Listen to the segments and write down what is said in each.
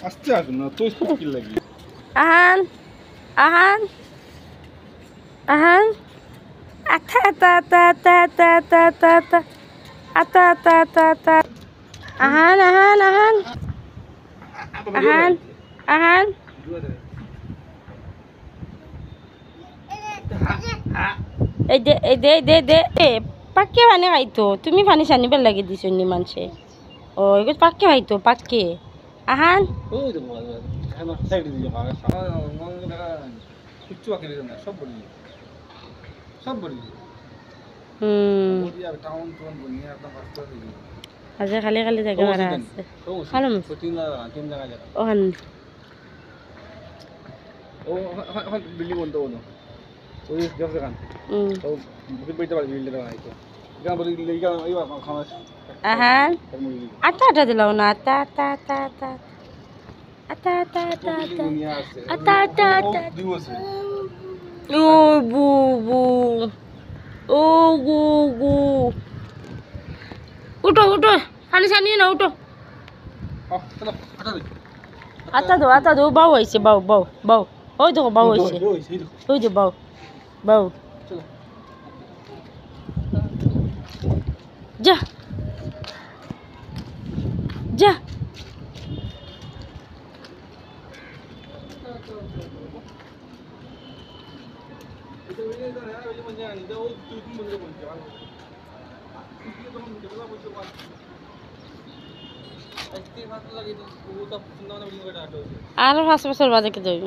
আস্তে আসুন না তো কি লাগে আহান আহান আহান আতা আতা আতা আতা আতা আতা আতা আতা আতা আতা আতা আহান আহান আহান আহান আহান এই দে এই দে দে দে এ পাক্কে পানি খাইতো তুমি পানি সানিবার লাগি দিছো নি মানুষে ও এগুলো পাক্কে খাইতো পাক্কে আহান আচ্ছা খালি খালি জায়গা মারা আছে খালো ওখান বিল্ডিং বলতে বলো ওই ব্যবসা খান তো বুকে পেতে পারি বিল্ডিং বানাইতো গান বলি লেগা ওই খাওয়া আহান আটা আটা দিলাও না আটা আটা আটা আটা আটা আটা আটা আটা আটা আটা ও বু বু ও গু গু উঠো উঠো পানি ছানিয়ে না উঠো আটা দো বাউ হয়েছে বাউ বাউ বাউ ওই দেখো বাউ হয়েছে ওই যে বাউ বাউ যা যা আরো 5 বছর বাদে কে যাইব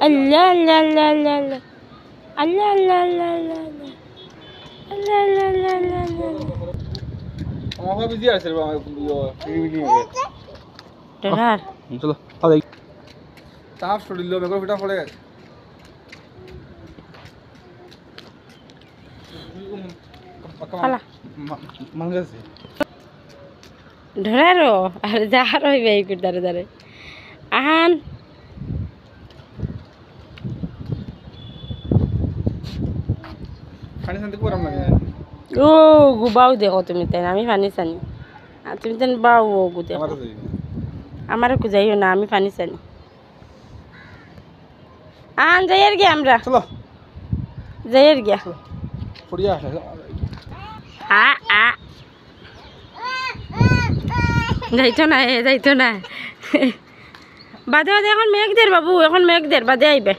আল্লাহ আল্লাহ আল্লাহ আল্লাহ আল্লাহ আল্লাহ আল্লাহ আল্লাহ আল্লাহ আল্লাহ আল্লাহ আল্লাহ আমার বিজি আছে রে ডরার চলো তাই তাপ ছড়িল মেঘর ফিটা পড়ে গেছে খালা মান গেছে ধরারো আর যাহার হইবে এই দাঁড়ে দাঁড়ে আহান পানি শান্তি করাম লাগে ও গুবাও দেখো তুমি তাই আমি পানি চানি আর তুমি তেন বাও ও গু দেখো আমারও কু যাইও না আমি পানি চানি আন যাইয়ের গিয়া আমরা চলো যাইয়ের গিয়া পড়িয়া আসে আ আ যাইতো না যাইতো না বাদে বাদে এখন মেঘ দের বাবু এখন মেঘ দের বাদে আইবে